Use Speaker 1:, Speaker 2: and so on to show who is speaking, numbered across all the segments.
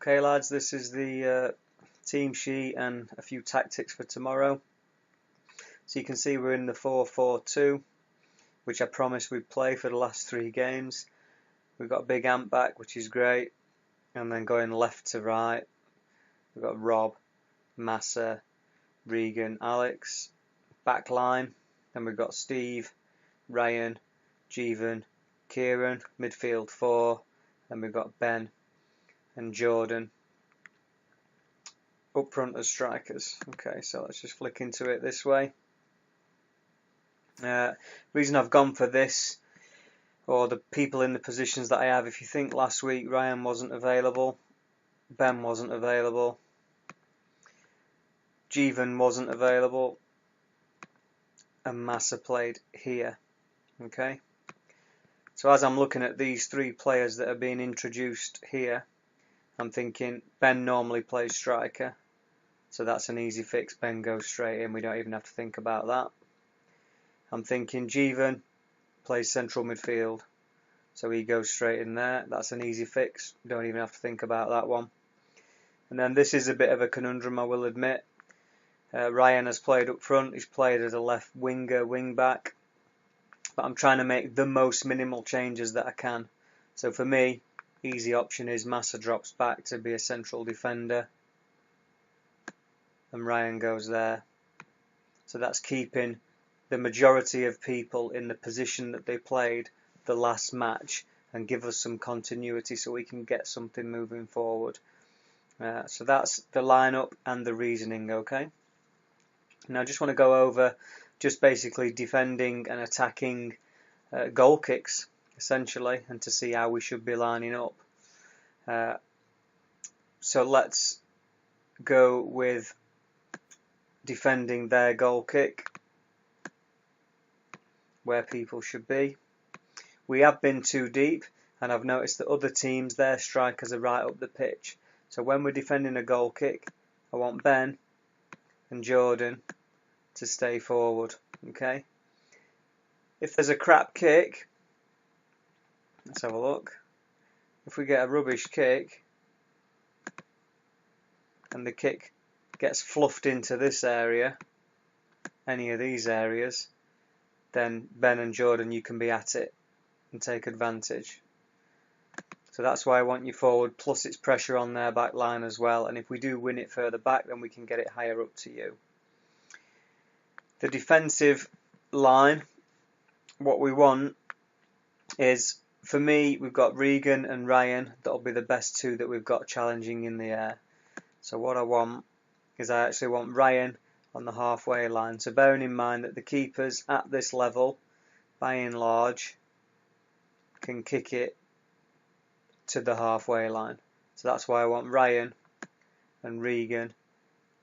Speaker 1: Okay lads, this is the team sheet and a few tactics for tomorrow. So you can see we're in the 4-4-2, which I promised we'd play for the last 3 games. We've got Big Ant back, which is great, and then going left to right, we've got Rob, Massa, Regan, Alex, back line. Then we've got Steve, Ryan, Jeevan, Kieran, midfield 4. Then we've got Ben and Jordan up front as strikers. Okay, so let's just flick into it this way. Reason I've gone for this, or the people in the positions that I have, if you think last week Ryan wasn't available, Ben wasn't available, Jeevan wasn't available, and Massa played here. Okay, so as I'm looking at these 3 players that are being introduced here, I'm thinking Ben normally plays striker, so that's an easy fix. Ben goes straight in, we don't even have to think about that. I'm thinking Jeevan plays central midfield, so he goes straight in there. That's an easy fix, don't even have to think about that one. And then this is a bit of a conundrum, I will admit. Ryan has played up front, he's played as a left winger, wing back, but I'm trying to make the most minimal changes that I can. So for me, easy option is Massa drops back to be a central defender and Ryan goes there. So that's keeping the majority of people in the position that they played the last match and give us some continuity so we can get something moving forward. So that's the lineup and the reasoning. Okay, now I just want to go over just basically defending and attacking goal kicks essentially, and to see how we should be lining up. So let's go with defending their goal kick, where people should be. We have been too deep, and I've noticed that other teams, their strikers are right up the pitch. So when we're defending a goal kick, I want Ben and Jordan to stay forward. Okay. If there's a crap kick, let's have a look. If we get a rubbish kick and the kick gets fluffed into this area, any of these areas, then Ben and Jordan, you can be at it and take advantage. So that's why I want you forward, plus it's pressure on their back line as well, and if we do win it further back, then we can get it higher up to you. The defensive line, what we want is, for me, we've got Regan and Ryan. That'll be the best 2 that we've got challenging in the air. So what I want is, I actually want Ryan on the halfway line. So bearing in mind that the keepers at this level, by and large, can kick it to the halfway line. So that's why I want Ryan and Regan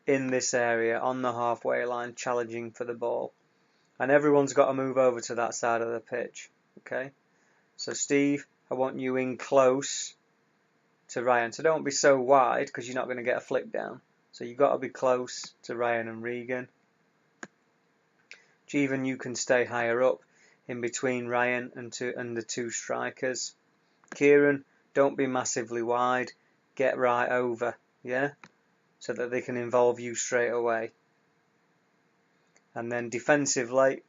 Speaker 1: in this area on the halfway line challenging for the ball. And everyone's got to move over to that side of the pitch. Okay? So Steve, I want you in close to Ryan. So don't be so wide, because you're not going to get a flick down. So you've got to be close to Ryan and Regan. Jeevan, you can stay higher up in between Ryan and the 2 strikers. Kieran, don't be massively wide. Get right over, yeah? So that they can involve you straight away. And then defensively,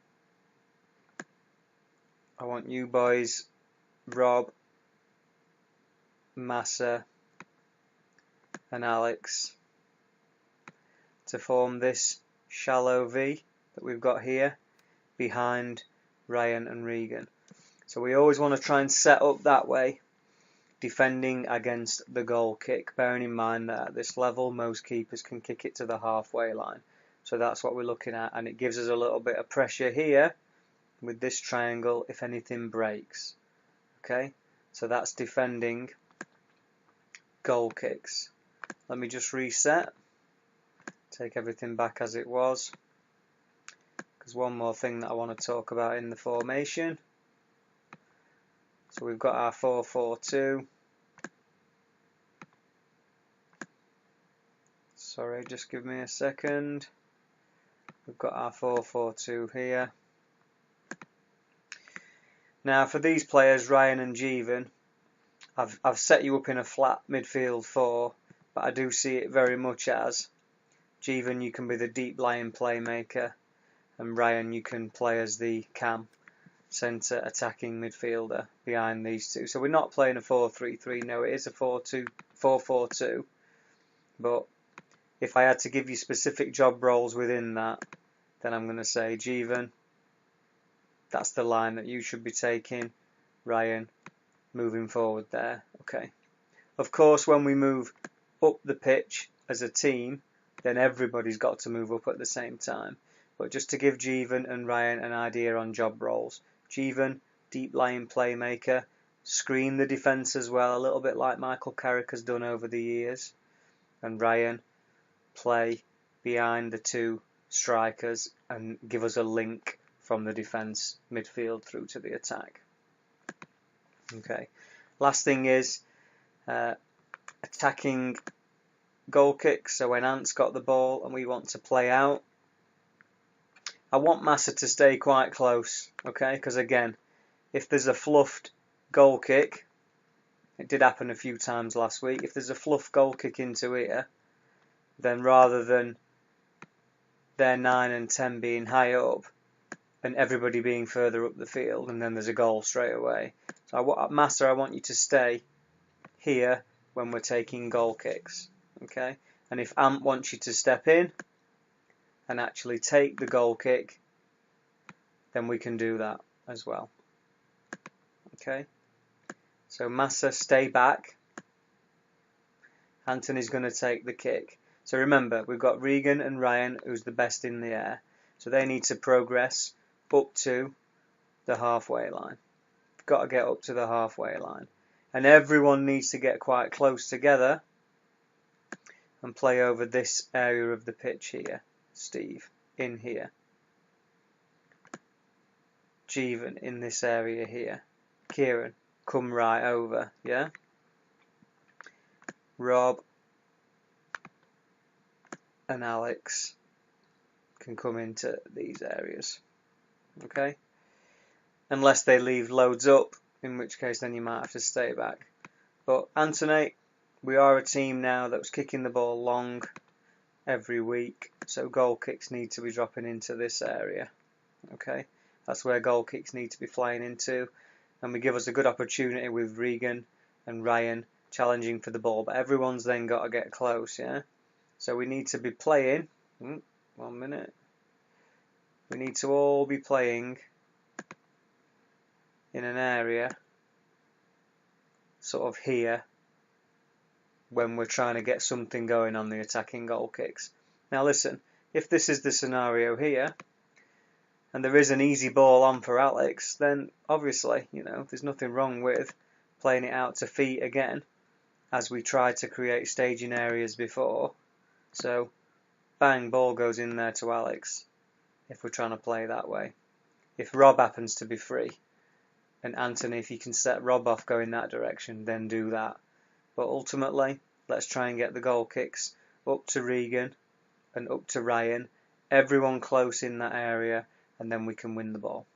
Speaker 1: I want you boys, Rob, Massa and Alex, to form this shallow V that we've got here behind Ryan and Regan. So we always want to try and set up that way, defending against the goal kick, bearing in mind that at this level most keepers can kick it to the halfway line. So that's what we're looking at, and it gives us a little bit of pressure here with this triangle if anything breaks. Okay, so that's defending goal kicks. Let me just reset, take everything back as it was, because one more thing that I want to talk about in the formation. So we've got our 4-4-2. Sorry, just give me a second. We've got our 4-4-2 here. Now for these players, Ryan and Jeevan, I've set you up in a flat midfield 4, but I do see it very much as Jeevan, you can be the deep lying playmaker, and Ryan, you can play as the cam centre attacking midfielder behind these two. So we're not playing a 4-3-3, no, it is a 4-4-2. But if I had to give you specific job roles within that, then I'm going to say Jeevan, that's the line that you should be taking. Ryan, moving forward there. Okay. Of course, when we move up the pitch as a team, then everybody's got to move up at the same time. But just to give Jeevan and Ryan an idea on job roles. Jeevan, deep lying playmaker, screen the defence as well, a little bit like Michael Carrick has done over the years. And Ryan, play behind the two strikers and give us a link from the defence, midfield through to the attack. Okay. Last thing is attacking goal kicks. So when Ant's got the ball and we want to play out, I want Massa to stay quite close, okay? Because again, if there's a fluffed goal kick, it did happen a few times last week, if there's a fluff goal kick into here, then rather than their 9 and 10 being high up and everybody being further up the field and then there's a goal straight away. So Massa, I want you to stay here when we're taking goal kicks, okay? And if Ant wants you to step in and actually take the goal kick, then we can do that as well. Okay, so Massa, stay back. Anthony's going to take the kick. So remember, we've got Regan and Ryan, who's the best in the air. So they need to progress up to the halfway line. Got to get up to the halfway line. And everyone needs to get quite close together and play over this area of the pitch here. Steve, in here. Jeevan, in this area here. Kieran, come right over, yeah? Rob and Alex can come into these areas, okay? Unless they leave loads up, in which case then you might have to stay back. But Anthony, we are a team now that's kicking the ball long every week, so goal kicks need to be dropping into this area, okay? That's where goal kicks need to be flying into, and we give us a good opportunity with Regan and Ryan challenging for the ball, but everyone's then got to get close, yeah? So we need to be playing, 1 minute, we need to all be playing in an area sort of here when we're trying to get something going on the attacking goal kicks. Now listen, if this is the scenario here, and there is an easy ball on for Alex, then obviously, you know, there's nothing wrong with playing it out to feet again, as we tried to create staging areas before. So, bang, ball goes in there to Alex, if we're trying to play that way. If Rob happens to be free, and Anthony, if you can set Rob off going that direction, then do that. But ultimately, let's try and get the goal kicks up to Regan and up to Ryan, everyone close in that area, and then we can win the ball.